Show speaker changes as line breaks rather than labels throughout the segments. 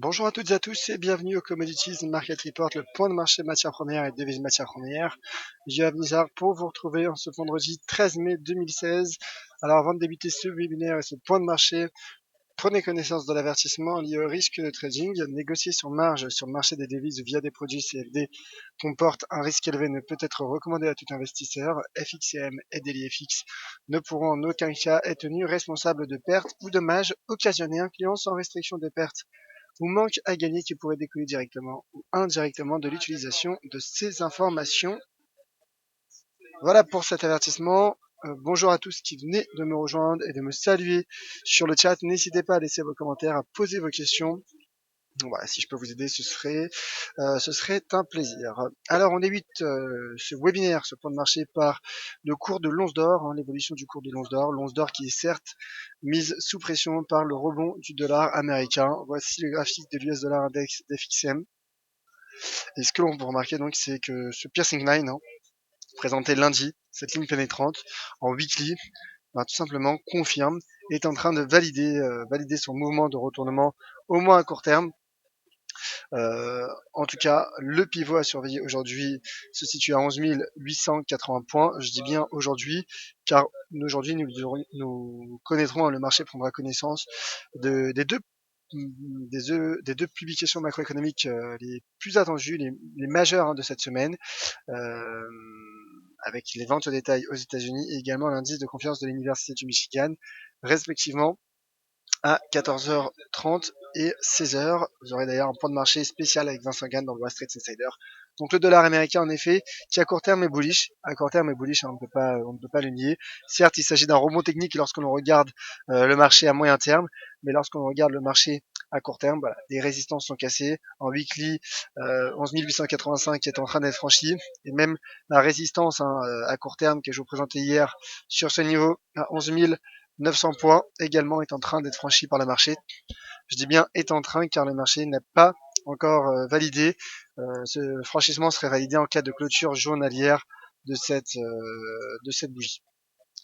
Bonjour à toutes et à tous et bienvenue au Commodities Market Report, le point de marché matières premières et devises matières premières. Yoav Nizar pour vous retrouver en ce vendredi 13 mai 2016. Alors avant de débuter ce webinaire et ce point de marché, prenez connaissance de l'avertissement lié au risque de trading. Négocier sur marge sur le marché des devises via des produits CFD comporte un risque élevé, ne peut être recommandé à tout investisseur. FXCM et DailyFX ne pourront en aucun cas être tenus responsables de pertes ou dommages occasionnés à un client sans restriction de pertes ou manque à gagner qui pourrait découler directement ou indirectement de l'utilisation de ces informations. Voilà pour cet avertissement. Bonjour à tous qui venez de me rejoindre et de me saluer sur le chat. N'hésitez pas à laisser vos commentaires, à poser vos questions. Voilà, si je peux vous aider, ce serait un plaisir. Alors, on débute ce webinaire, ce point de marché, par le cours de l'once d'or, l'évolution du cours de l'once d'or. L'once d'or qui est certes mise sous pression par le rebond du dollar américain. Voici le graphique de l'US Dollar Index d'FXM. Et ce que l'on peut remarquer, donc, c'est que ce piercing line, présenté lundi, cette ligne pénétrante, en weekly, tout simplement confirme, est en train de valider son mouvement de retournement, au moins à court terme. En tout cas, le pivot à surveiller aujourd'hui se situe à 11 880 points. Je dis bien aujourd'hui, car aujourd'hui nous connaîtrons, le marché prendra connaissance des deux publications macroéconomiques les plus attendues, les majeures de cette semaine, euh, avec les ventes au détail aux États-Unis et également l'indice de confiance de l'Université du Michigan, respectivement à 14h30 et 16h. Vous aurez d'ailleurs un point de marché spécial avec Vincent Gann dans le Wall Street Insider. Donc le dollar américain, en effet, qui à court terme est bullish. À court terme est bullish, on ne peut pas le nier. Certes, il s'agit d'un rebond technique lorsque l'on regarde le marché à moyen terme, mais lorsqu'on regarde le marché à court terme, voilà, les résistances sont cassées. En weekly, 11 885 est en train d'être franchi, et même la résistance à court terme que je vous présentais hier sur ce niveau à 11 900 points également est en train d'être franchi par le marché. Je dis bien est en train car le marché n'a pas encore validé. Ce franchissement serait validé en cas de clôture journalière de cette bougie.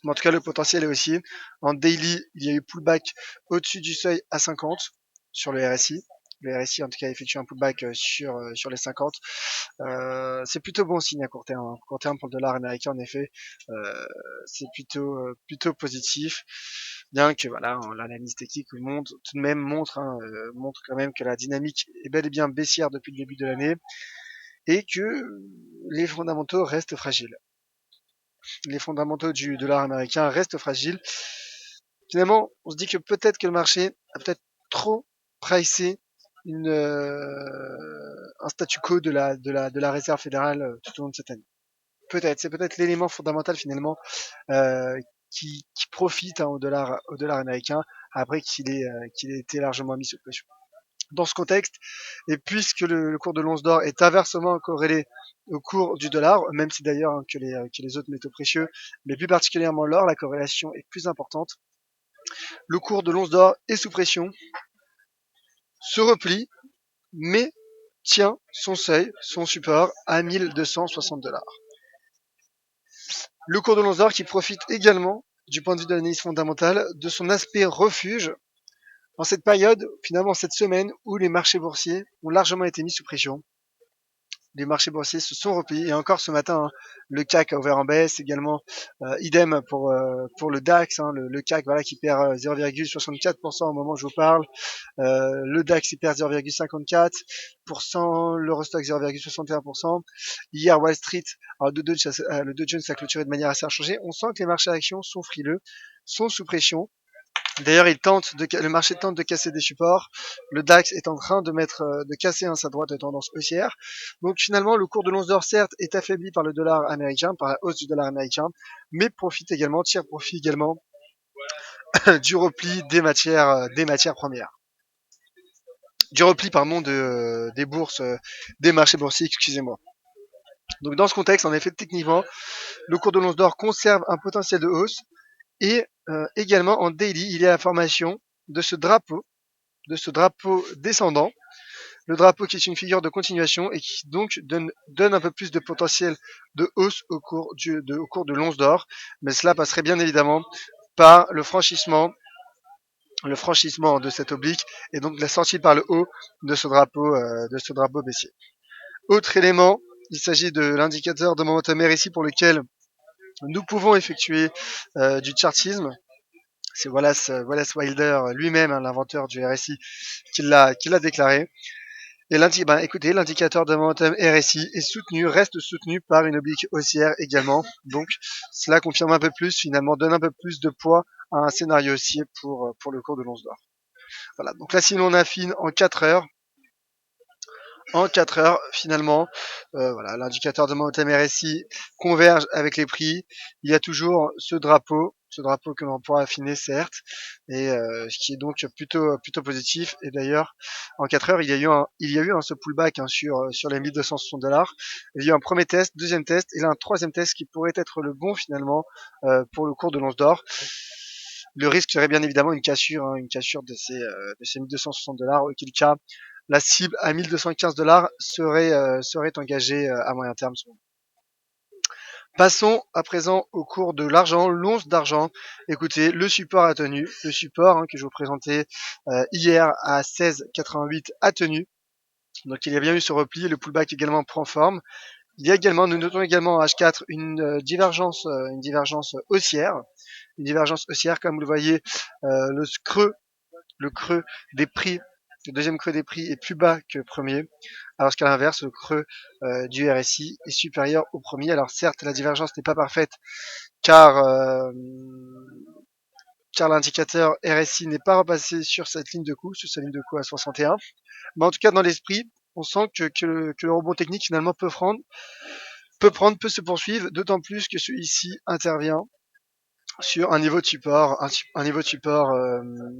Mais en tout cas, le potentiel est aussi. En daily, il y a eu pullback au-dessus du seuil à 50 sur le RSI. Le RSI, en tout cas, effectue un pullback sur les 50. C'est plutôt bon signe à court terme. À court terme pour le dollar américain, en effet, c'est plutôt positif. Bien que voilà, l'analyse technique montre tout de même montre quand même que la dynamique est bel et bien baissière depuis le début de l'année et que les fondamentaux restent fragiles. Les fondamentaux du dollar américain restent fragiles. Finalement, on se dit que peut-être que le marché a peut-être trop pricé un statu quo de la réserve fédérale tout au long de cette année. Peut-être, c'est peut-être l'élément fondamental finalement euh, qui profite au dollar américain après qu'il ait été largement mis sous pression. Dans ce contexte, et puisque le cours de l'once d'or est inversement corrélé au cours du dollar, même si d'ailleurs que les autres métaux précieux, mais plus particulièrement l'or, la corrélation est plus importante. Le cours de l'once d'or est sous pression, se replie, mais tient son seuil, son support à 1260 $. Le cours de l'once d'or qui profite également, du point de vue de l'analyse fondamentale, de son aspect refuge dans cette période, finalement cette semaine, où les marchés boursiers ont largement été mis sous pression. Les marchés boursiers se sont repliés et encore ce matin, le CAC a ouvert en baisse également. Idem pour le DAX, le CAC voilà qui perd 0,64% au moment où je vous parle. Le DAX il perd 0,54%, l'Eurostoxx 0,61%. Hier Wall Street, alors le Dow Jones a clôturé de manière assez inchangée. On sent que les marchés actions sont frileux, sont sous pression. D'ailleurs, le marché tente de casser des supports. Le DAX est en train de casser sa droite de tendance haussière. Donc finalement, le cours de l'once d'or, certes, est affaibli par le dollar américain, par la hausse du dollar américain, mais tire profit également du repli des matières premières. Du repli, pardon, des bourses, des marchés boursiers, excusez-moi. Donc dans ce contexte, en effet, techniquement, le cours de l'once d'or conserve un potentiel de hausse et également en daily, il y a la formation de ce drapeau descendant, le drapeau qui est une figure de continuation et qui donc donne un peu plus de potentiel de hausse au cours de l'once d'or, mais cela passerait bien évidemment par le franchissement le franchissement de cette oblique et donc la sortie par le haut de ce drapeau baissier. Autre élément, il s'agit de l'indicateur de momentum RSI pour lequel nous pouvons effectuer du chartisme. C'est Wallace Wilder lui-même, hein, l'inventeur du RSI, qui l'a déclaré. Et écoutez, l'indicateur de momentum RSI est reste soutenu par une oblique haussière également. Donc, cela confirme un peu plus, finalement, donne un peu plus de poids à un scénario haussier pour le cours de l'once d'or. Voilà. Donc là, si l'on affine en 4 heures, finalement, voilà, l'indicateur de momentum RSI converge avec les prix. Il y a toujours ce drapeau que l'on pourra affiner certes, et ce qui est donc plutôt positif. Et d'ailleurs, en 4 heures, il y a eu ce pullback, hein, sur les 1260 $. Il y a eu un premier test, deuxième test, et là un troisième test qui pourrait être le bon finalement pour le cours de l'once d'or. Le risque serait bien évidemment une cassure, hein, de ces 1260 $, auquel cas la cible à 1215 $ serait engagée à moyen terme. Passons à présent au cours de l'argent, l'once d'argent. Écoutez, le support a tenu, le support, hein, que je vous présentais hier à 16,88 a tenu. Donc il y a bien eu ce repli, le pullback également prend forme. Nous notons également en H4 une divergence haussière. Une divergence haussière, comme vous le voyez, le creux des prix, le deuxième creux des prix est plus bas que le premier, alors qu'à l'inverse, le creux du RSI est supérieur au premier. Alors certes, la divergence n'est pas parfaite, car l'indicateur RSI n'est pas repassé sur cette ligne de coup, sur sa ligne de coup à 61. Mais en tout cas, dans l'esprit, on sent que le rebond technique finalement peut se poursuivre, d'autant plus que celui-ci intervient sur un niveau de support,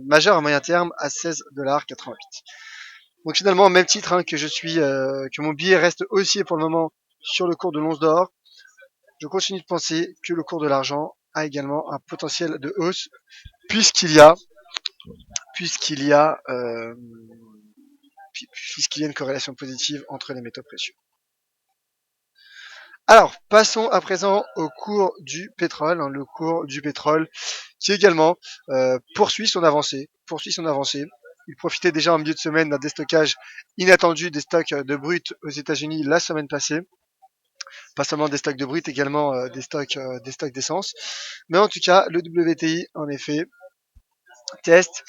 majeur à moyen terme à 16,88 $. Donc finalement, au même titre, hein, que mon billet reste haussier pour le moment sur le cours de l'once d'or, je continue de penser que le cours de l'argent a également un potentiel de hausse, puisqu'il y a une corrélation positive entre les métaux précieux. Alors, passons à présent au cours du pétrole, hein, le cours du pétrole qui également poursuit son avancée. Il profitait déjà en milieu de semaine d'un déstockage inattendu des stocks de brut aux États-Unis la semaine passée. Pas seulement des stocks de brut, également des stocks d'essence. Mais en tout cas, le WTI, en effet, teste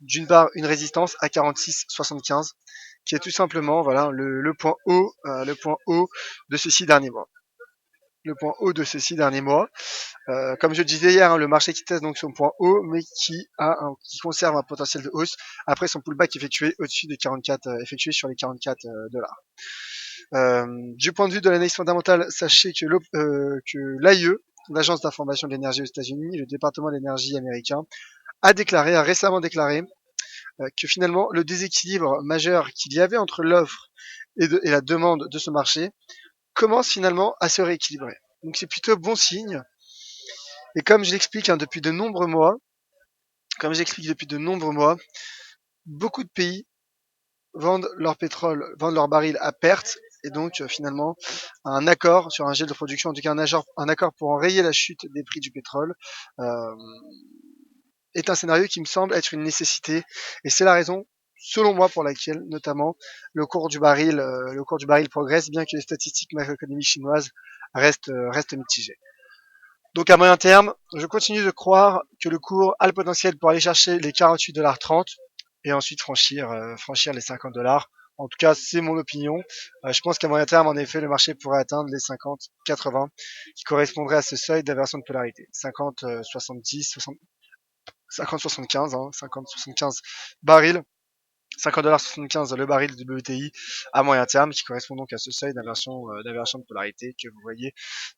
d'une part une résistance à 46,75, qui est tout simplement voilà le point haut de ces 6 derniers mois. Comme je disais hier, hein, le marché qui teste donc son point haut, mais qui conserve un potentiel de hausse après son pullback effectué au-dessus des 44, effectué sur les 44 $. Du point de vue de l'analyse fondamentale, sachez que l'AIE, l'Agence d'information de l'énergie aux États-Unis, le département de l'énergie américain, a récemment déclaré que finalement le déséquilibre majeur qu'il y avait entre l'offre et la demande de ce marché commence finalement à se rééquilibrer. Donc c'est plutôt bon signe. Et comme je l'explique depuis de nombreux mois, beaucoup de pays vendent leur baril à perte, et donc finalement un accord sur un gel de production, en tout cas un accord pour enrayer la chute des prix du pétrole, est un scénario qui me semble être une nécessité, et c'est la raison, selon moi, pour laquelle notamment le cours du baril progresse, bien que les statistiques macroéconomiques chinoises restent mitigées. Donc à moyen terme, je continue de croire que le cours a le potentiel pour aller chercher les 48,30 $ et ensuite franchir les 50 $. En tout cas, c'est mon opinion. Je pense qu'à moyen terme, en effet, le marché pourrait atteindre les 50,80 qui correspondraient à ce seuil d'inversion de polarité. 50,75, hein, 50,75 barils. 50,75 $ le baril de WTI à moyen terme, qui correspond donc à ce seuil d'inversion de polarité que vous voyez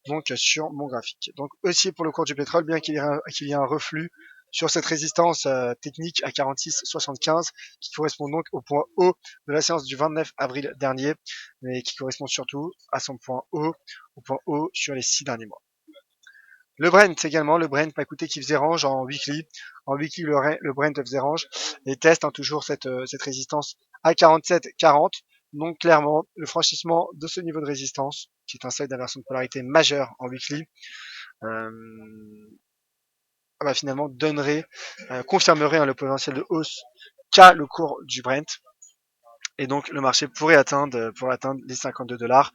donc sur mon graphique. Donc aussi pour le cours du pétrole, bien qu'il y ait un reflux sur cette résistance technique à 46,75, qui correspond donc au point haut de la séance du 29 avril dernier, mais qui correspond surtout à son point haut, sur les 6 derniers mois. Le Brent également, qui faisait range en weekly. En weekly, le Brent faisait range et teste toujours cette résistance à 47,40. Donc clairement, le franchissement de ce niveau de résistance, qui est un seuil d'inversion de polarité majeur en weekly, finalement confirmerait le potentiel de hausse qu'a le cours du Brent. Et donc le marché pourrait atteindre les 52 $,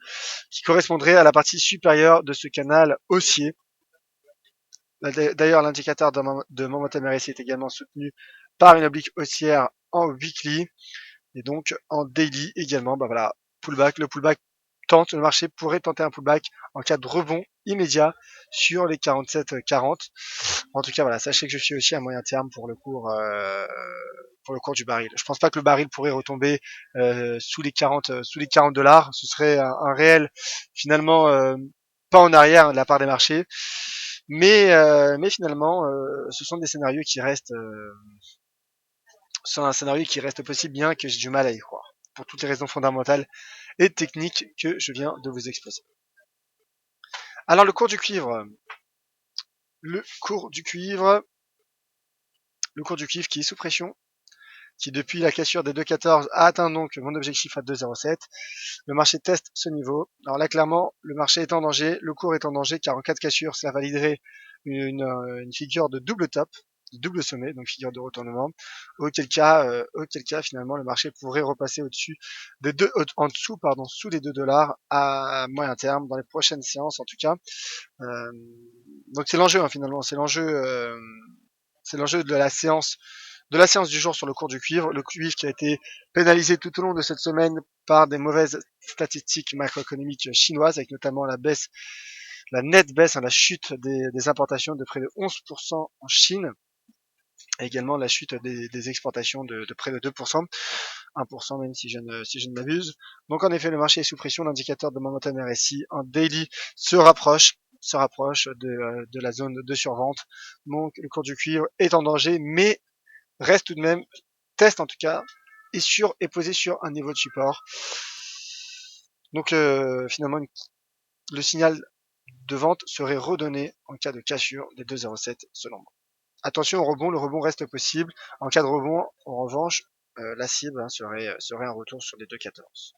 qui correspondrait à la partie supérieure de ce canal haussier. D'ailleurs, l'indicateur de momentum RSI est également soutenu par une oblique haussière en weekly et donc en daily également. Voilà, pullback. Le pullback le marché pourrait tenter un pullback en cas de rebond immédiat sur les 47,40. En tout cas, voilà, sachez que je suis aussi à moyen terme pour le cours du baril. Je pense pas que le baril pourrait retomber sous les 40 $. Ce serait un réel finalement pas en arrière de la part des marchés. Mais finalement, ce sont des scénarios qui restent possible, bien que j'ai du mal à y croire, pour toutes les raisons fondamentales et techniques que je viens de vous exposer. Alors le cours du cuivre qui est sous pression, qui depuis la cassure des 2,14 a atteint donc mon objectif à 2,07. Le marché teste ce niveau. Alors là, clairement, le marché est en danger, le cours est en danger, car en cas de cassure, cela validerait une figure de double top, de double sommet, donc figure de retournement. Auquel cas, finalement, le marché pourrait repasser sous les 2 $ à moyen terme, dans les prochaines séances en tout cas. Donc c'est l'enjeu, finalement, c'est l'enjeu de la séance du jour sur le cours du cuivre. Le cuivre qui a été pénalisé tout au long de cette semaine par des mauvaises statistiques macroéconomiques chinoises, avec notamment la nette baisse, la chute des importations de près de 11% en Chine, et également la chute des exportations de près de 2%, 1% même si je ne m'abuse. Donc en effet, le marché est sous pression, l'indicateur de momentum RSI en daily se rapproche de la zone de survente. Donc le cours du cuivre est en danger, mais reste tout de même, test en tout cas, est posé sur un niveau de support. Donc finalement, le signal de vente serait redonné en cas de cassure des 2,07 selon moi. Attention au rebond, le rebond reste possible. En cas de rebond, en revanche, la cible serait un retour sur les 2,14.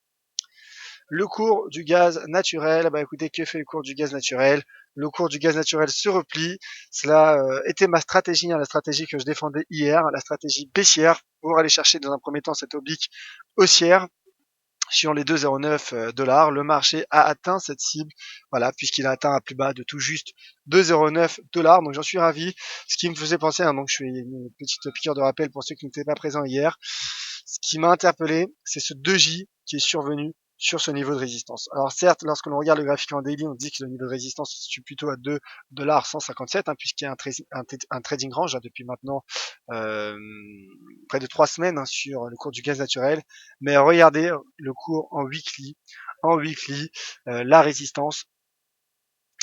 Le cours du gaz naturel, écoutez, que fait le cours du gaz naturel? Le cours du gaz naturel se replie. Cela était ma stratégie, la stratégie que je défendais hier, la stratégie baissière, pour aller chercher dans un premier temps cette oblique haussière sur les 2,09 $. Le marché a atteint cette cible, voilà, puisqu'il a atteint à plus bas de tout juste 2,09 $. Donc j'en suis ravi. Ce qui me faisait penser, donc je fais une petite piqûre de rappel pour ceux qui n'étaient pas présents hier. Ce qui m'a interpellé, c'est ce 2J qui est survenu sur ce niveau de résistance. Alors certes, lorsque l'on regarde le graphique en daily, on dit que le niveau de résistance se situe plutôt à 2,157 $, puisqu'il y a un trading range depuis maintenant près de 3 semaines sur le cours du gaz naturel. Mais regardez le cours en weekly, la résistance.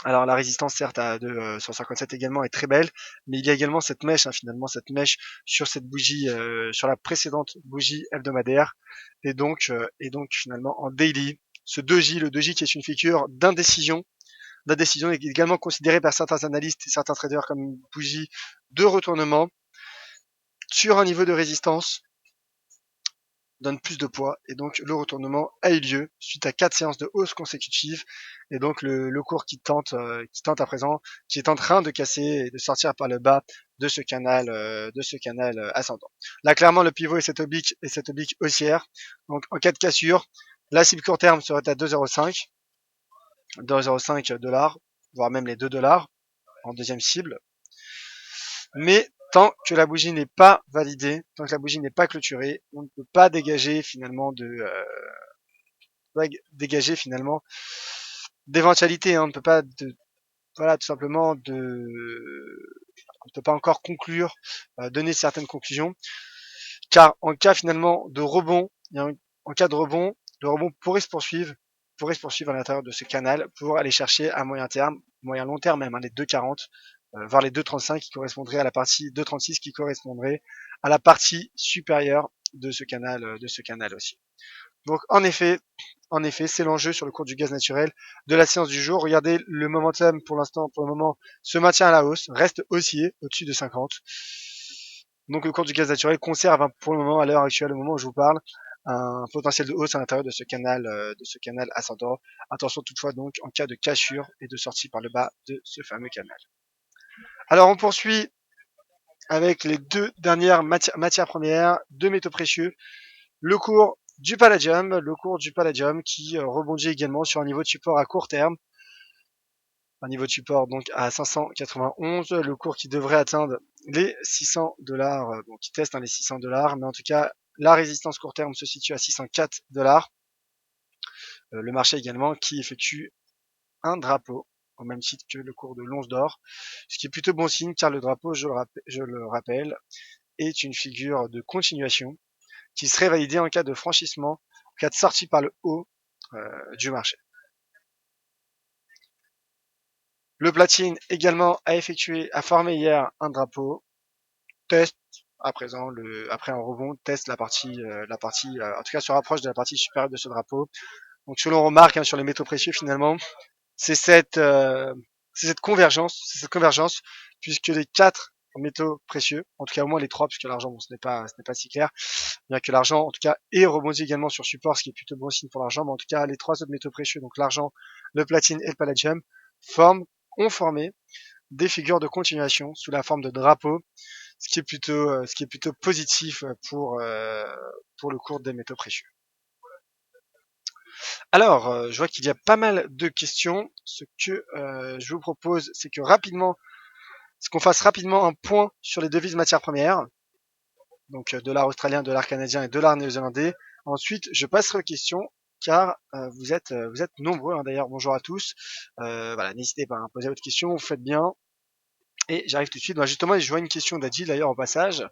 Alors la résistance certes à 2,157 également est très belle, mais il y a également cette mèche, finalement cette mèche sur cette bougie, sur la précédente bougie hebdomadaire, et donc finalement en daily, le 2J qui est une figure d'indécision est également considéré par certains analystes et certains traders comme une bougie de retournement sur un niveau de résistance, donne plus de poids, et donc le retournement a eu lieu suite à 4 séances de hausse consécutives, et donc le cours qui tente à présent, qui est en train de casser et de sortir par le bas de ce canal ascendant. Là clairement le pivot est cette oblique haussière. Donc en cas de cassure, la cible court terme serait à 2,05 $, voire même les 2 $ en deuxième cible. Mais tant que la bougie n'est pas validée, tant que la bougie n'est pas clôturée, on ne peut pas dégager finalement d'éventualité. On ne peut pas tout simplement on ne peut pas encore conclure, donner certaines conclusions, car en cas finalement de rebond, en cas de rebond, le rebond pourrait se poursuivre à l'intérieur de ce canal pour aller chercher à moyen long terme même, les 2,40, voire les 2,35 qui correspondraient à la partie 2,36 qui correspondrait à la partie supérieure de ce canal aussi. Donc en effet, c'est l'enjeu sur le cours du gaz naturel de la séance du jour. Regardez, le momentum pour le moment, se maintient à la hausse, reste haussier au-dessus de 50. Donc le cours du gaz naturel conserve pour le moment, à l'heure actuelle, au moment où je vous parle, un potentiel de hausse à l'intérieur de ce canal ascendant. Attention toutefois donc en cas de cassure et de sortie par le bas de ce fameux canal. Alors on poursuit avec les deux dernières matières premières, deux métaux précieux, le cours du palladium, qui rebondit également sur un niveau de support à court terme, un niveau de support donc à 591, le cours qui devrait atteindre les 600 dollars, bon, qui teste les 600 dollars, mais en tout cas la résistance court terme se situe à 604 dollars. Le marché également qui effectue un drapeau au même titre que le cours de l'once d'or, ce qui est plutôt bon signe car le drapeau, je le rappelle, est une figure de continuation qui serait validée en cas de franchissement, en cas de sortie par le haut du marché. Le platine également a formé hier un drapeau, teste à présent, après un rebond, teste la partie, en tout cas se rapproche de la partie supérieure de ce drapeau. Donc ce que l'on remarque sur les métaux précieux finalement, c'est cette convergence, puisque les quatre métaux précieux, en tout cas au moins les trois, puisque l'argent, bon, ce n'est pas si clair, bien que l'argent, en tout cas, ait rebondi également sur support, ce qui est plutôt bon signe pour l'argent, mais en tout cas, les trois autres métaux précieux, donc l'argent, le platine et le palladium, ont formé des figures de continuation sous la forme de drapeaux, ce qui est plutôt positif pour le cours des métaux précieux. Alors, je vois qu'il y a pas mal de questions. Ce que je vous propose, c'est qu'on fasse rapidement un point sur les devises matières premières, donc dollar australien, dollar canadien et dollar néo-zélandais. Ensuite, je passerai aux questions, car vous êtes nombreux, d'ailleurs. Bonjour à tous. Voilà, n'hésitez pas à poser votre question, vous faites bien. Et j'arrive tout de suite. Justement, je vois une question d'Adil d'ailleurs au passage.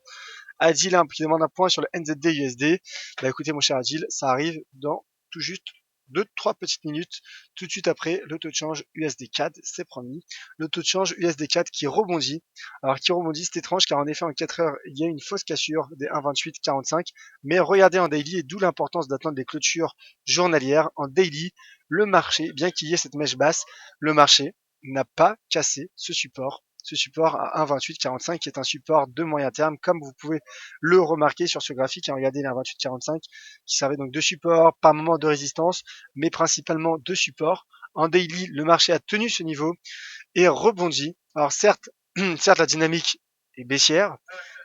Adil qui demande un point sur le NZD USD. Écoutez mon cher Adil, ça arrive dans tout juste 2-3 petites minutes, tout de suite après le taux de change USD CAD, c'est promis. Le taux de change USD CAD qui rebondit. Alors qui rebondit, c'est étrange car en effet en 4 heures, il y a une fausse cassure des 1,2845. Mais regardez en daily, et d'où l'importance d'attendre les clôtures journalières. En daily, le marché, bien qu'il y ait cette mèche basse, le marché n'a pas cassé ce support à 1,2845 qui est un support de moyen terme, comme vous pouvez le remarquer sur ce graphique. Regardez les 1,2845 qui servait donc de support, par moment de résistance, mais principalement de support. En daily, le marché a tenu ce niveau et rebondit. Alors certes, la dynamique est baissière,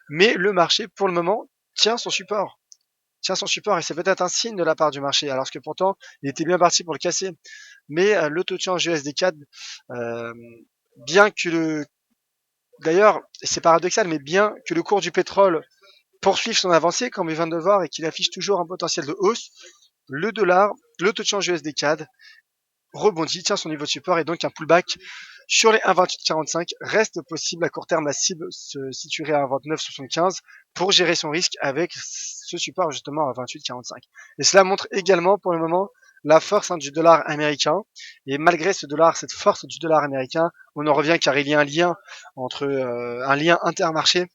mais le marché pour le moment tient son support. Et c'est peut-être un signe de la part du marché, alors que pourtant il était bien parti pour le casser. Mais le taux de change USD-CAD, bien que d'ailleurs, c'est paradoxal, mais bien que le cours du pétrole poursuive son avancée, comme on vient de le voir, et qu'il affiche toujours un potentiel de hausse, le taux de change USD-CAD rebondit, tient son niveau de support, et donc un pullback sur les 1,2845 reste possible à court terme. La cible se situerait à 1,2975 pour gérer son risque avec ce support justement à 1,2845. Et cela montre également pour le moment la force du dollar américain. Et malgré cette force du dollar américain, on en revient car il y a un lien intermarché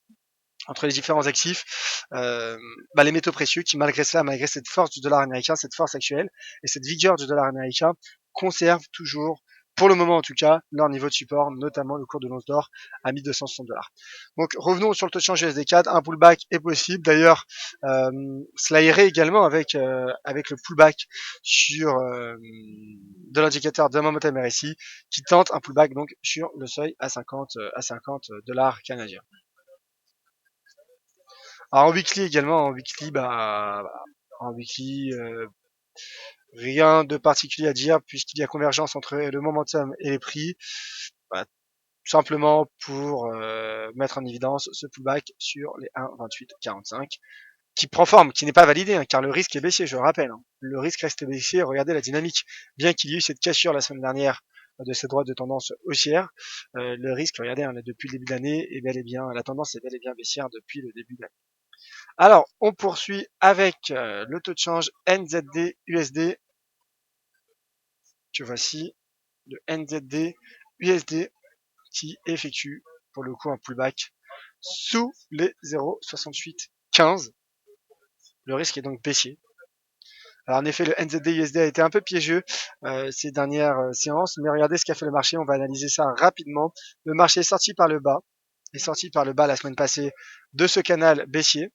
entre les différents actifs, les métaux précieux qui malgré cette force du dollar américain, cette force actuelle et cette vigueur du dollar américain conservent toujours, pour le moment en tout cas, leur niveau de support, notamment le cours de l'once d'or à 1260 $. Donc revenons sur le taux de change USD-CAD, un pullback est possible. D'ailleurs, cela irait également avec le pullback sur de l'indicateur de Momentum RSI qui tente un pullback donc sur le seuil à 50 $ canadiens. Alors en weekly également, en weekly, rien de particulier à dire puisqu'il y a convergence entre le momentum et les prix. Voilà, simplement pour mettre en évidence ce pullback sur les 1,2845 qui prend forme, qui n'est pas validé, car le risque est baissier, je le rappelle. Le risque reste baissier, regardez la dynamique. Bien qu'il y ait eu cette cassure la semaine dernière de cette droite de tendance haussière, le risque, regardez, depuis le début de l'année, la tendance est bel et bien baissière depuis le début de l'année. Alors, on poursuit avec le taux de change NZD USD. Que voici, le NZD USD qui effectue pour le coup un pullback sous les 0,6815. Le risque est donc baissier. Alors en effet, le NZD USD a été un peu piégeux ces dernières séances, mais regardez ce qu'a fait le marché. On va analyser ça rapidement. Le marché est sorti par le bas la semaine passée de ce canal baissier,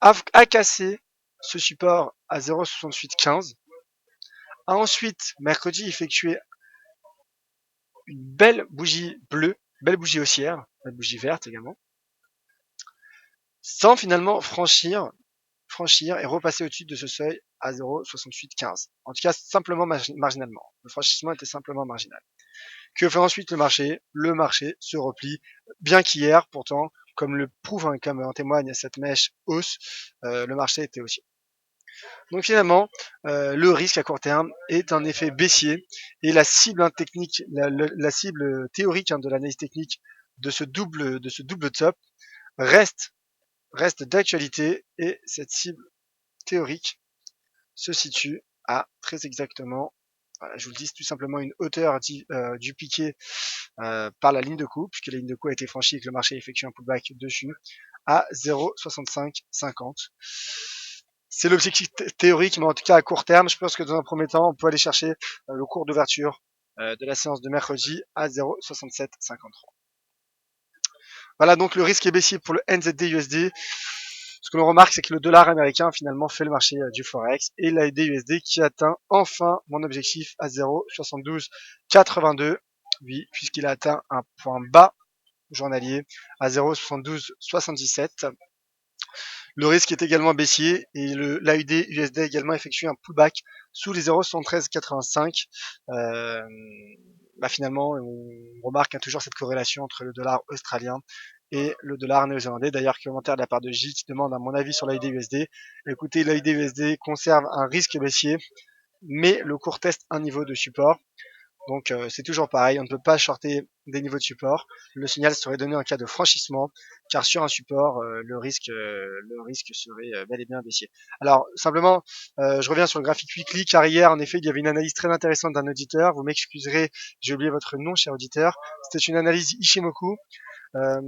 a cassé ce support à 0,6815, a ensuite mercredi effectué une belle bougie bleue, belle bougie haussière, belle bougie verte également, sans finalement franchir et repasser au-dessus de ce seuil à 0,6815. En tout cas, simplement marginalement. Le franchissement était simplement marginal. Que fait ensuite le marché? Le marché se replie, bien qu'hier, pourtant, comme le prouve, comme en témoigne cette mèche hausse, le marché était haussier. Donc finalement, le risque à court terme est un effet baissier et la cible technique, la cible théorique de l'analyse technique de ce double top reste d'actualité et cette cible théorique se situe à très exactement, voilà, je vous le dis, tout simplement une hauteur du piqué par la ligne de coup, puisque la ligne de coup a été franchie et que le marché effectue un pullback dessus, à 0,6550. C'est l'objectif théorique, mais en tout cas à court terme, je pense que dans un premier temps, on peut aller chercher le cours d'ouverture de la séance de mercredi à 0,6753. Voilà, donc le risque est baissier pour le NZD USD. Ce que l'on remarque, c'est que le dollar américain finalement fait le marché du Forex et l'AED USD qui atteint enfin mon objectif à 0,7282. Oui, puisqu'il a atteint un point bas journalier à 0,7277. Le risque est également baissier et l'AUD USD également effectue un pullback sous les 0,7385. Finalement, on remarque toujours cette corrélation entre le dollar australien et le dollar néo-zélandais. D'ailleurs, commentaire de la part de J qui demande à mon avis sur l'AUD USD. Écoutez, l'AUD USD conserve un risque baissier, mais le cours teste un niveau de support. Donc c'est toujours pareil, on ne peut pas shorter des niveaux de support. Le signal serait donné en cas de franchissement, car sur un support, le risque serait bel et bien baissier. Alors simplement, je reviens sur le graphique weekly, car hier, en effet, il y avait une analyse très intéressante d'un auditeur. Vous m'excuserez, j'ai oublié votre nom, cher auditeur. C'était une analyse Ishimoku. Euh,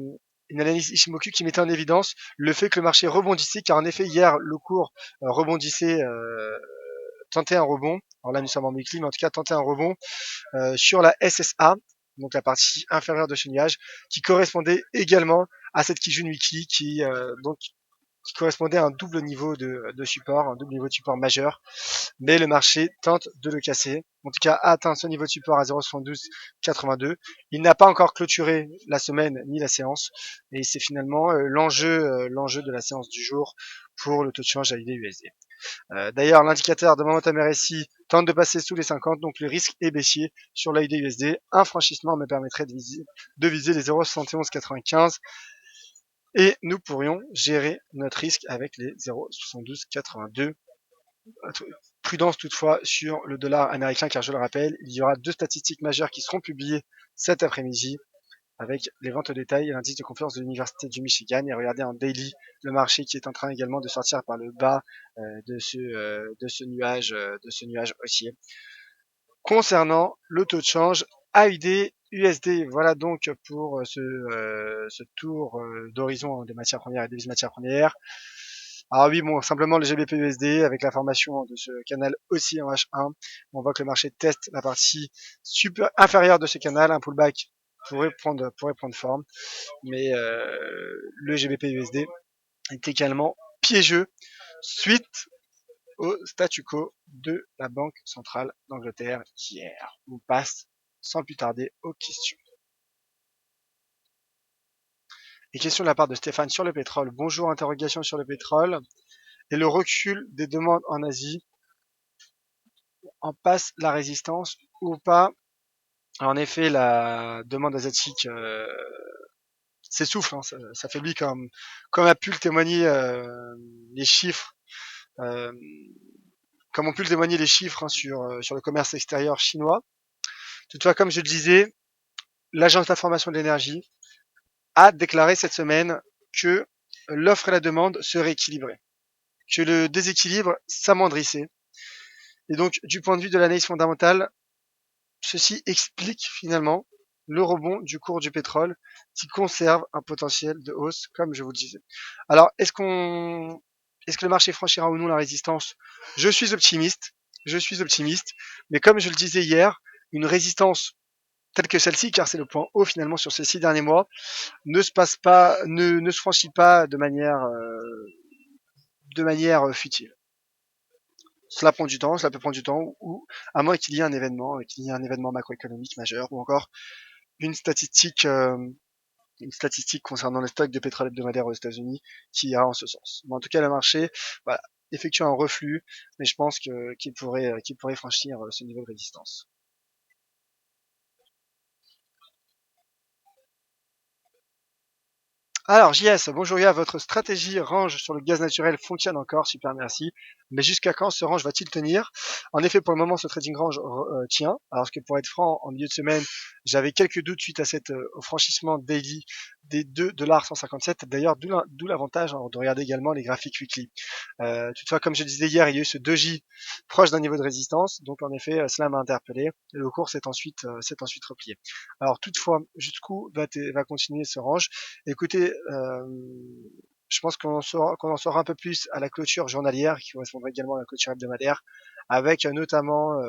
une analyse Ishimoku qui mettait en évidence le fait que le marché rebondissait, car en effet hier le cours rebondissait, tentait un rebond. Alors là nous sommes en weekly, mais en tout cas tentait un rebond sur la SSA, donc la partie inférieure de ce nuage, qui correspondait également à cette Kijun Wiki qui correspondait à un double niveau de support, un double niveau de support majeur, mais le marché tente de le casser. En tout cas, a atteint ce niveau de support à 0,7282. Il n'a pas encore clôturé la semaine ni la séance, et c'est finalement l'enjeu de la séance du jour pour le taux de change AUD USD. D'ailleurs, l'indicateur de momentum RSI tente de passer sous les 50, donc le risque est baissier sur l'AUD USD. Un franchissement me permettrait de viser les 0,7195 et nous pourrions gérer notre risque avec les 0,7282. Prudence toutefois sur le dollar américain, car je le rappelle, il y aura deux statistiques majeures qui seront publiées cet après-midi avec les ventes au détail et l'indice de confiance de l'Université du Michigan. Et regardez en daily le marché qui est en train également de sortir par le bas de ce nuage haussier. Concernant le taux de change AUD USD, voilà donc pour ce tour d'horizon des matières premières et des devises matières premières. Alors oui, bon, simplement le GBP USD avec la formation de ce canal aussi en H1, on voit que le marché teste la partie inférieure de ce canal, un pullback pourrait prendre forme, mais le GBP USD est également piégeux suite au statu quo de la Banque centrale d'Angleterre hier. On passe sans plus tarder aux questions. Et question de la part de Stéphane sur le pétrole. Bonjour, interrogation sur le pétrole et le recul des demandes en Asie. En passe la résistance ou pas? En effet, la demande asiatique s'essouffle, ça faiblit comme a pu le témoigner les chiffres, euh, comme ont pu le témoigner les chiffres sur le commerce extérieur chinois. Toutefois, comme je le disais, l'agence d'information de l'énergie a déclaré cette semaine que l'offre et la demande seraient équilibrées, que le déséquilibre s'amoindrissait. Et donc, du point de vue de l'analyse fondamentale, ceci explique finalement le rebond du cours du pétrole qui conserve un potentiel de hausse, comme je vous le disais. Alors, est-ce que le marché franchira ou non la résistance? Je suis optimiste, mais comme je le disais hier, une résistance telle que celle-ci, car c'est le point haut finalement sur ces 6 derniers mois, ne se franchit pas de manière futile. Cela prend du temps, cela peut prendre du temps, ou à moins qu'il y ait un événement macroéconomique majeur, ou encore une statistique une statistique concernant le stock de pétrole hebdomadaire aux États-Unis qui ira en ce sens. Mais en tout cas, le marché, voilà, effectue un reflux, mais je pense qu'il pourrait franchir ce niveau de résistance. Alors, JS, bonjour Yves, votre stratégie range sur le gaz naturel fonctionne encore, super merci. Mais jusqu'à quand ce range va-t-il tenir? En effet, pour le moment, ce trading range tient. Alors que pour être franc, en milieu de semaine, j'avais quelques doutes suite à au franchissement daily des 2,157 $. D'ailleurs, d'où l'avantage de regarder également les graphiques weekly. Toutefois, comme je disais hier, il y a eu ce doji proche d'un niveau de résistance. Donc, en effet, cela m'a interpellé. Et le cours s'est ensuite replié. Alors, toutefois, jusqu'où va continuer ce range? Écoutez, je pense qu'on en saura un peu plus à la clôture journalière, qui correspondra également à la clôture hebdomadaire, avec notamment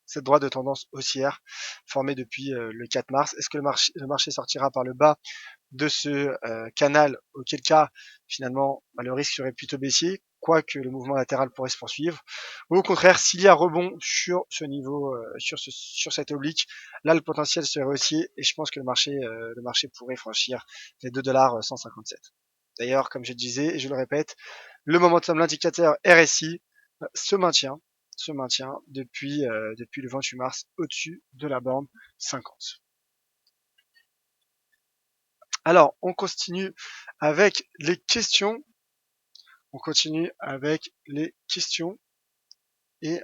cette droite de tendance haussière formée depuis le 4 mars. Est-ce que le marché sortira par le bas de ce canal, auquel cas, finalement, le risque serait plutôt baissier, quoique le mouvement latéral pourrait se poursuivre. Ou au contraire, s'il y a rebond sur ce niveau, sur cette oblique, là, le potentiel serait haussier et je pense que le marché pourrait franchir les 2,157 $. D'ailleurs, comme je disais, et je le répète, le momentum, l'indicateur RSI se maintient, depuis le 28 mars au-dessus de la borne 50. Alors, on continue avec les questions. On continue avec les questions et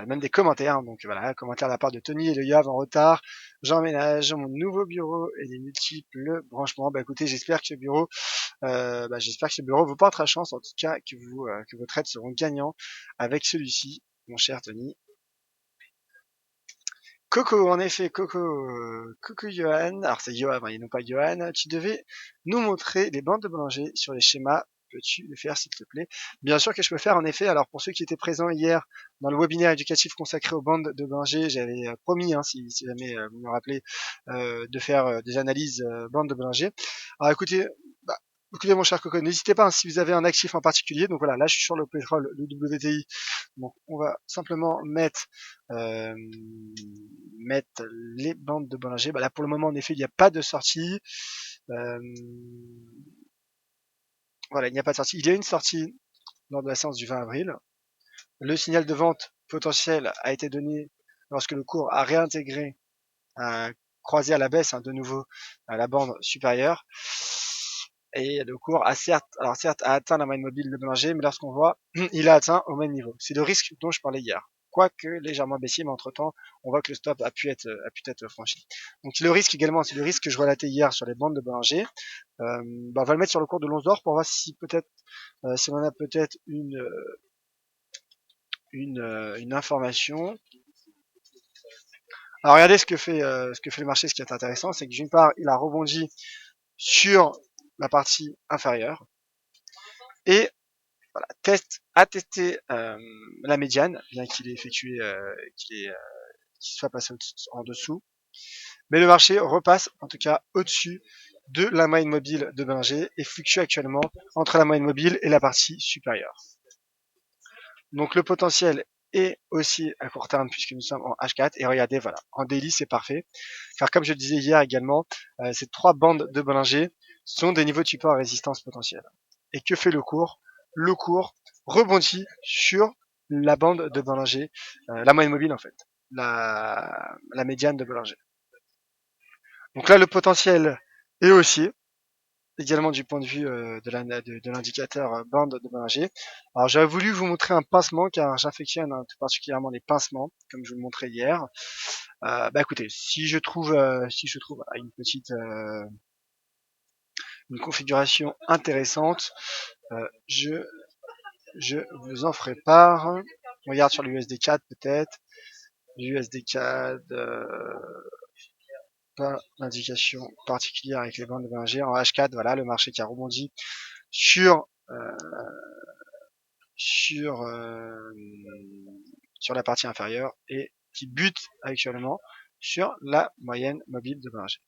même des commentaires. Donc voilà, commentaire de la part de Tony et le Yav en retard. J'emménage mon nouveau bureau et des multiples branchements. Bah écoutez, j'espère que ce bureau vous portera chance, en tout cas que vos trades seront gagnants avec celui-ci, mon cher Tony. Coco, en effet, Coco Johan, alors c'est Johan et non pas Johan, tu devais nous montrer les bandes de Bollinger sur les schémas. Peux-tu le faire, s'il te plaît? Bien sûr que je peux faire, en effet. Alors, pour ceux qui étaient présents hier dans le webinaire éducatif consacré aux bandes de Bollinger, j'avais promis, hein, si jamais vous me rappelez, de faire des analyses bandes de Bollinger. Alors, bah, écoutez, mon cher Coco, n'hésitez pas, hein, si vous avez un actif en particulier. Donc voilà, là, je suis sur le pétrole, le WTI. Donc, on va simplement euh, mettre les bandes de Bollinger. Bah là, pour le moment, en effet, il n'y a pas de sortie. Euh, voilà, il n'y a pas de sortie. Il y a une sortie lors de la séance du 20 avril. Le signal de vente potentiel a été donné lorsque le cours a réintégré, a croisé à la baisse, hein, de nouveau à la bande supérieure. Et le cours certes a atteint la moyenne mobile de Bollinger, mais lorsqu'on voit, il a atteint au même niveau. C'est le risque dont je parlais hier. Quoique légèrement baissier, mais entre temps, on voit que le stop a pu être franchi. Donc le risque également, c'est le risque que je relatais hier sur les bandes de Bollinger. On va le mettre sur le cours de l'11 d'or pour voir si si on a peut-être une information. Alors regardez ce que fait le marché. Ce qui est intéressant, c'est que d'une part, il a rebondi sur la partie inférieure et voilà, a testé la médiane, bien qu'il ait effectué, qu'il soit passé en dessous. Mais le marché repasse en tout cas au-dessus de la moyenne mobile de Bollinger et fluctue actuellement entre la moyenne mobile et la partie supérieure. Donc le potentiel est aussi à court terme puisque nous sommes en H4 et regardez, voilà, en daily c'est parfait, car comme je le disais hier également, ces trois bandes de Bollinger sont des niveaux de support à résistance potentielle. Et que fait le cours? Le cours rebondit sur la bande de Bollinger, la moyenne mobile en fait, la médiane de Bollinger. Donc là le potentiel est haussier, également du point de vue de l'indicateur bande de Bollinger. Alors j'avais voulu vous montrer un pincement car j'affectionne tout particulièrement les pincements, comme je vous le montrais hier. Écoutez, si je trouve une configuration intéressante, je vous en ferai part. On regarde sur l'USD4 peut-être. L'USD4, pas d'indication particulière avec les bandes de Bollinger. En H4, voilà, le marché qui a rebondi sur euh, sur euh, sur la partie inférieure et qui bute actuellement sur la moyenne mobile de Bollinger.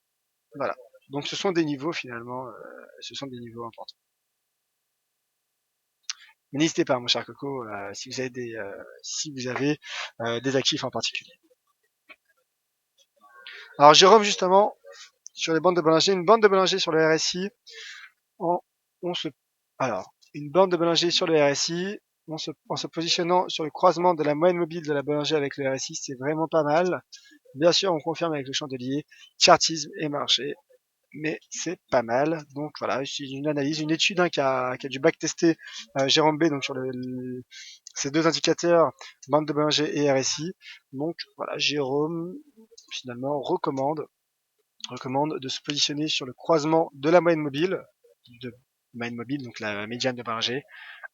Voilà. Donc ce sont des niveaux finalement, ce sont des niveaux importants. Mais n'hésitez pas, mon cher Coco, si vous avez des actifs en particulier. Alors Jérôme, justement, sur les bandes de Bollinger, une bande de Bollinger sur le RSI, on se, alors, une bande de Bollinger sur le RSI, en se positionnant sur le croisement de la moyenne mobile de la Bollinger avec le RSI, c'est vraiment pas mal. Bien sûr, on confirme avec le chandelier, chartisme et marché, mais c'est pas mal. Donc voilà, c'est une analyse, une étude qui a dû backtester Jérôme B donc sur ces deux indicateurs, bande de Bollinger et RSI. Donc voilà, Jérôme finalement recommande de se positionner sur le croisement de la moyenne mobile, donc la médiane de Bollinger,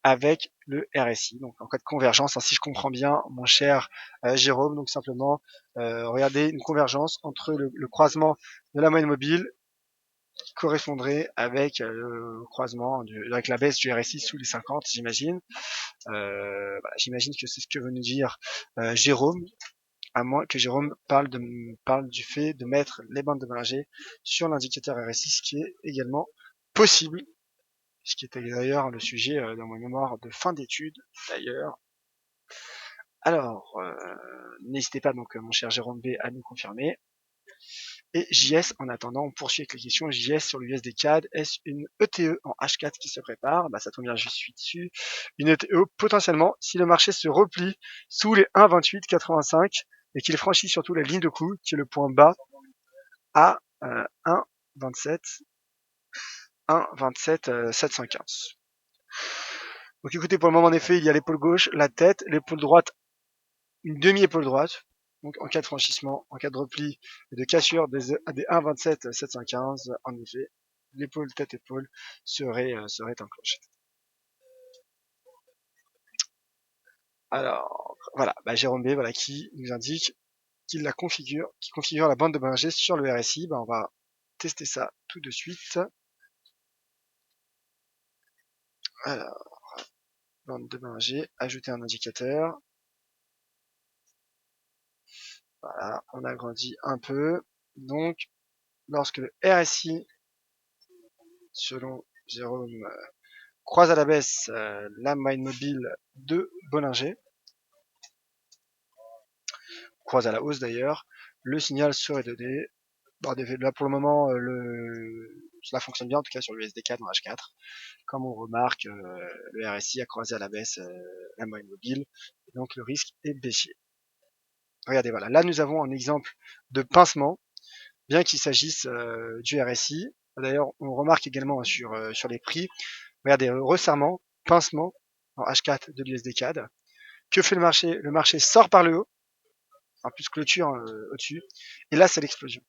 avec le RSI. Donc en cas de convergence, hein, si je comprends bien, mon cher Jérôme, donc simplement regardez une convergence entre le croisement de la moyenne mobile qui correspondrait avec le croisement avec la baisse du RSI sous les 50, j'imagine. Voilà, j'imagine que c'est ce que veut nous dire Jérôme, à moins que Jérôme parle du fait de mettre les bandes de Bollinger sur l'indicateur RSI, ce qui est également possible, ce qui était d'ailleurs le sujet dans mon mémoire de fin d'études d'ailleurs. Alors, n'hésitez pas donc mon cher Jérôme B à nous confirmer. Et JS, en attendant, on poursuit avec les questions. JS sur l'USD CAD, est-ce une ETE en H4 qui se prépare? Bah ça tombe bien, je suis dessus. Une ETE potentiellement, si le marché se replie sous les 1,2885 et qu'il franchit surtout la ligne de coup, qui est le point bas, à 1,27 715. Donc écoutez, pour le moment en effet, il y a l'épaule gauche, la tête, l'épaule droite, une demi-épaule droite. Donc en cas de franchissement, en cas de repli et de cassure des 1,27 715, en effet, l'épaule tête-épaule serait enclenchée. Alors voilà, Jérôme B voilà, qui nous indique qu'il configure la bande de Bollinger sur le RSI. On va tester ça tout de suite. Alors, bande de Bollinger, ajouter un indicateur. Voilà, on agrandit un peu. Donc, lorsque le RSI, selon Jérôme, croise à la baisse la moyenne mobile de Bollinger, croise à la hausse d'ailleurs, le signal serait donné. Bon, là pour le moment, cela fonctionne bien, en tout cas sur l'USD4 dans H4. Comme on remarque, le RSI a croisé à la baisse la moyenne mobile, et donc le risque est baissier. Regardez, voilà, là nous avons un exemple de pincement, bien qu'il s'agisse du RSI. D'ailleurs, on remarque également sur les prix, regardez, resserrement, pincement en H4 de l'USD-CAD. Que fait le marché? Le marché sort par le haut, en plus clôture au-dessus, et là c'est l'explosion.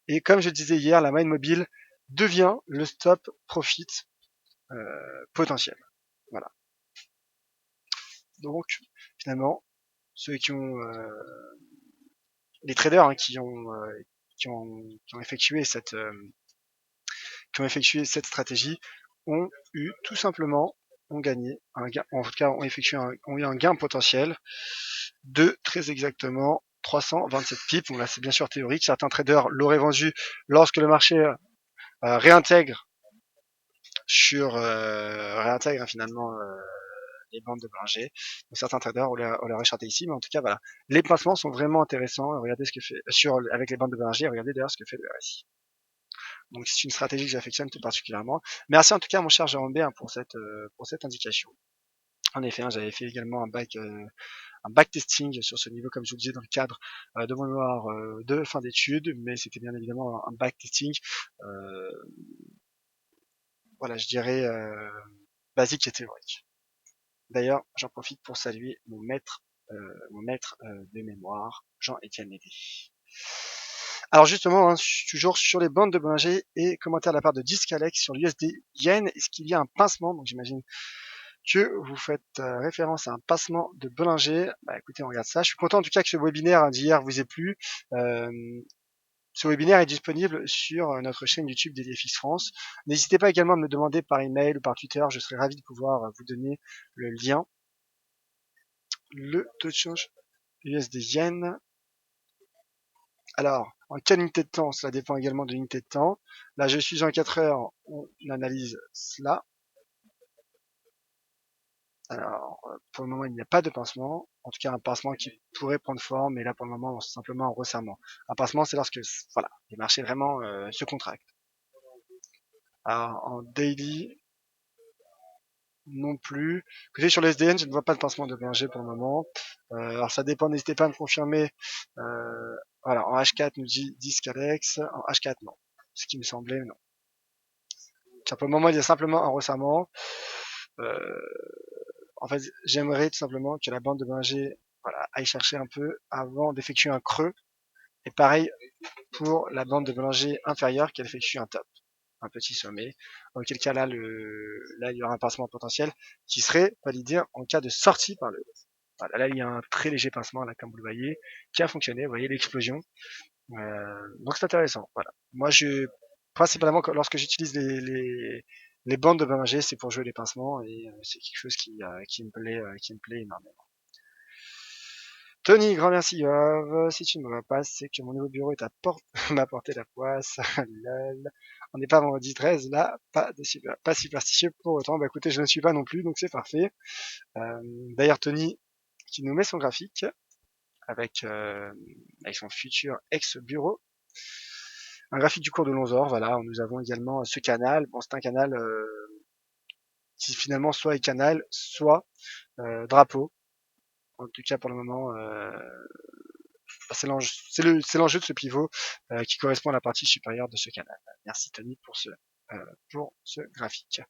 Et comme je disais hier, la moyenne mobile devient le stop profit potentiel. Voilà. Donc finalement, ceux qui ont les traders qui ont effectué cette stratégie ont eu tout simplement gagné un gain, en tout cas ont eu un gain potentiel de très exactement 327 pips. Bon là c'est bien sûr théorique, certains traders l'auraient vendu lorsque le marché réintègre finalement les bandes de Bollinger. Donc certains traders on leur échappé ici, mais en tout cas voilà, les placements sont vraiment intéressants. Regardez ce que fait avec les bandes de Bollinger, regardez d'ailleurs ce que fait le RSI. Donc c'est une stratégie que j'affectionne tout particulièrement. Merci en tout cas mon cher Jérôme B pour cette indication. En effet, j'avais fait également un backtesting sur ce niveau, comme je vous le disais, dans le cadre de mon mémoire de fin d'études, mais c'était bien évidemment un backtesting, voilà, je dirais basique et théorique. D'ailleurs, j'en profite pour saluer mon maître de mémoire, Jean-Étienne Lévy. Alors justement, toujours sur les bandes de Bollinger et commentaire de la part de Discalex sur l'USD Yen, est-ce qu'il y a un pincement? Donc j'imagine que vous faites référence à un pincement de Bollinger. Écoutez, on regarde ça. Je suis content en tout cas que ce webinaire d'hier vous ait plu. Ce webinaire est disponible sur notre chaîne YouTube DDFX France. N'hésitez pas également à me le demander par email ou par Twitter. Je serai ravi de pouvoir vous donner le lien. Le taux de change USD Yen. Alors, en quelle unité de temps? Cela dépend également de l'unité de temps. Là, je suis en 4 heures. On analyse cela. Alors, pour le moment, il n'y a pas de pincement. en tout cas un pincement qui pourrait prendre forme, mais là pour le moment c'est simplement un resserrement. Un pincement c'est lorsque voilà, les marchés vraiment se contractent. Alors en daily non plus. Écoutez, sur le SDN, je ne vois pas de pincement de BNG pour le moment. Alors ça dépend, n'hésitez pas à me confirmer. Voilà, en H4 nous dit disque Alex, en H4 non. Ce qui me semblait non. Car pour le moment il y a simplement un resserrement. Euh, En fait, j'aimerais tout simplement que la bande de Binger voilà, aille chercher un peu avant d'effectuer un creux. Et pareil pour la bande de Bollinger inférieure qu'elle effectue un top, un petit sommet. Auquel cas là, là il y aura un pincement potentiel qui serait validé en cas de sortie par le haut. Voilà, là il y a un très léger pincement là comme vous le voyez qui a fonctionné. Vous voyez l'explosion. Donc c'est intéressant. Voilà. Moi je principalement lorsque j'utilise les bandes de Bollinger, c'est pour jouer les pincements et c'est quelque chose qui me plaît énormément. Tony, grand merci Yoav. Si tu ne me vois pas, c'est que mon nouveau bureau est à m'a porté la poisse. Lol. On n'est pas vendredi 13 là, pas superstitieux pour autant. Bah écoutez, je ne suis pas non plus, donc c'est parfait. D'ailleurs, Tony qui nous met son graphique avec, avec son futur ex-bureau. Un graphique du cours de Lonzor, voilà. Nous avons également ce canal. Bon, c'est un canal qui finalement soit est canal, soit drapeau. En tout cas, pour le moment, c'est l'enjeu de ce pivot qui correspond à la partie supérieure de ce canal. Merci Tony pour ce graphique.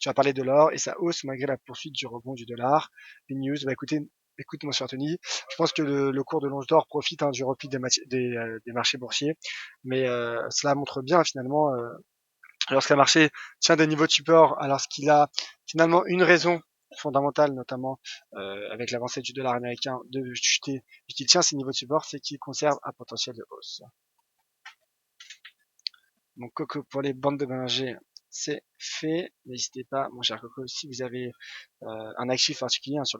Tu as parlé de l'or et sa hausse malgré la poursuite du rebond du dollar. Les news, bah écoute mon cher Tony, je pense que le cours de l'once d'or profite du repli des marchés boursiers, mais cela montre bien finalement lorsqu'un marché tient des niveaux de support, alors qu'il a finalement une raison fondamentale, notamment avec l'avancée du dollar américain, de chuter et qu'il tient ces niveaux de support, c'est qu'il conserve un potentiel de hausse. Donc Coco, pour les bandes de Bollinger, c'est fait. N'hésitez pas, mon cher Coco, si vous avez un actif particulier sur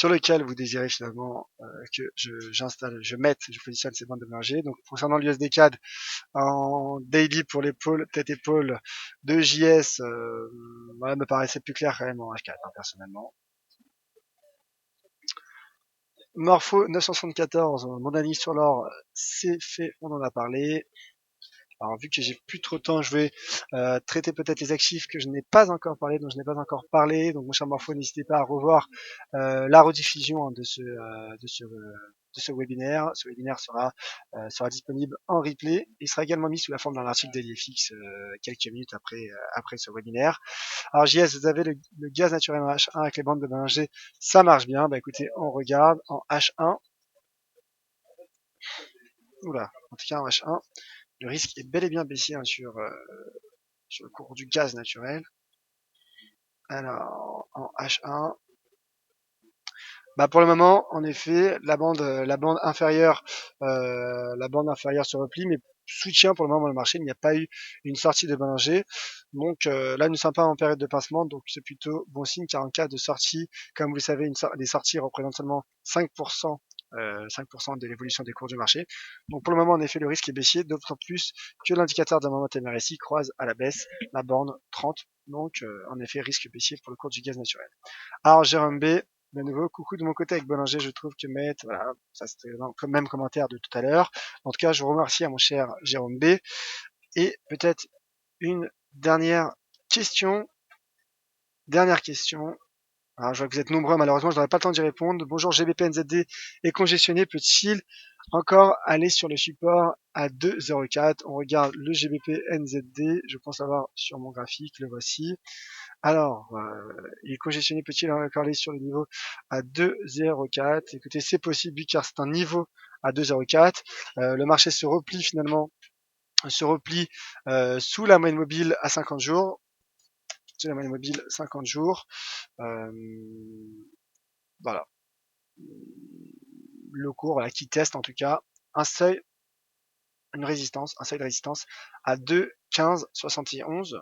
lequel vous désirez finalement que je positionne ces bandes de Bollinger. Donc concernant l'USD CAD, en daily pour l'épaule, tête-épaule de JS, voilà, me paraissait plus clair quand même en H4, hein, personnellement. Morpho 974, mon analyse sur l'or, c'est fait, on en a parlé. Alors vu que j'ai plus trop de temps, je vais traiter peut-être les actifs que je n'ai pas encore parlé, dont je n'ai pas encore parlé. Donc mon cher Morpho, n'hésitez pas à revoir la rediffusion hein, de ce webinaire. Ce webinaire sera disponible en replay. Il sera également mis sous la forme d'un article d'EliFX quelques minutes après ce webinaire. Alors JS, vous avez le gaz naturel en H1 avec les bandes de Bollinger, ça marche bien. Bah écoutez, on regarde en H1. Oula, en tout cas en H1, le risque est bel et bien baissier hein, sur le cours du gaz naturel. Alors, en H1, bah pour le moment, en effet, la bande inférieure se replie, mais soutient pour le moment le marché. Il n'y a pas eu une sortie de Bollinger. Donc là, nous ne sommes pas en période de pincement, donc c'est plutôt bon signe car en cas de sortie, comme vous le savez, les sorties représentent seulement 5%. 5% de l'évolution des cours du marché. Donc pour le moment, en effet, le risque est baissier, d'autant plus que l'indicateur d'un moment MRSI croise à la baisse la borne 30. Donc en effet, risque baissier pour le cours du gaz naturel. Alors Jérôme B, de nouveau, coucou de mon côté avec Bollinger, je trouve que voilà, ça c'était le même commentaire de tout à l'heure. En tout cas, je vous remercie à mon cher Jérôme B. Et peut-être une question. Dernière question. Alors, je vois que vous êtes nombreux, malheureusement, je n'aurai pas le temps d'y répondre. Bonjour, GBP-NZD est congestionné. Peut-il encore aller sur le support à 2,04? On regarde le GBP-NZD. Je pense avoir sur mon graphique, le voici. Alors, il est congestionné, peut-il encore aller sur le niveau à 2,04? Écoutez, c'est possible, car c'est un niveau à 2,04. Le marché se replie finalement, sous la moyenne mobile à 50 jours. Sous la moyenne mobile 50 jours. Voilà. Le cours voilà, qui teste en tout cas un seuil de résistance à 2,1571.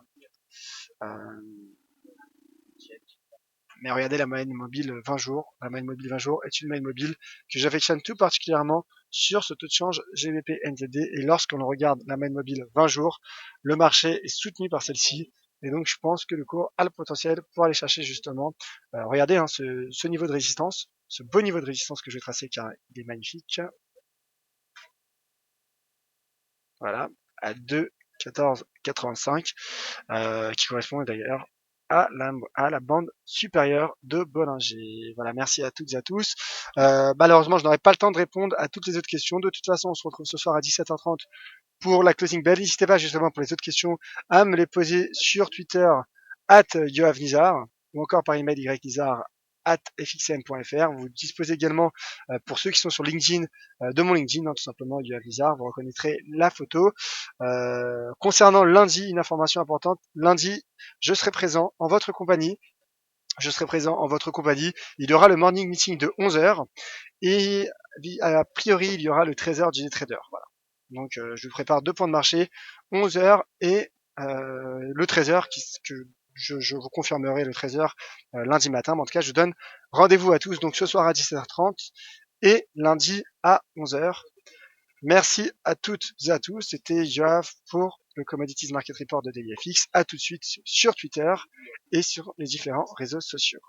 Mais regardez la moyenne mobile 20 jours. La moyenne mobile 20 jours est une moyenne mobile que j'affectionne tout particulièrement sur ce taux de change GBP-NZD. Et lorsqu'on regarde la moyenne mobile 20 jours, le marché est soutenu par celle-ci. Et donc, je pense que le cours a le potentiel pour aller chercher justement, regardez hein, ce niveau de résistance, ce beau niveau de résistance que je vais tracer car il est magnifique. Voilà, à 2,1485, qui correspond d'ailleurs à la bande supérieure de Bollinger. Voilà, merci à toutes et à tous. Malheureusement, je n'aurai pas le temps de répondre à toutes les autres questions. De toute façon, on se retrouve ce soir à 17h30 pour la closing bell. N'hésitez pas justement pour les autres questions à me les poser sur Twitter @yoavnizar ou encore par email ynizar@fxm.fr. Vous disposez également pour ceux qui sont sur LinkedIn de mon LinkedIn, hein, tout simplement yoavnizar. Vous reconnaîtrez la photo. Concernant lundi, une information importante. Lundi, je serai présent en votre compagnie. Je serai présent en votre compagnie. Il y aura le morning meeting de 11h et a priori, il y aura le 13h du trader. Voilà. Donc, je vous prépare 2 points de marché, 11h et le 13h, que je vous confirmerai le 13h lundi matin. Mais en tout cas, je donne rendez-vous à tous donc ce soir à 17h30 et lundi à 11h. Merci à toutes et à tous. C'était Joaf pour le Commodities Market Report de DailyFX. À tout de suite sur Twitter et sur les différents réseaux sociaux.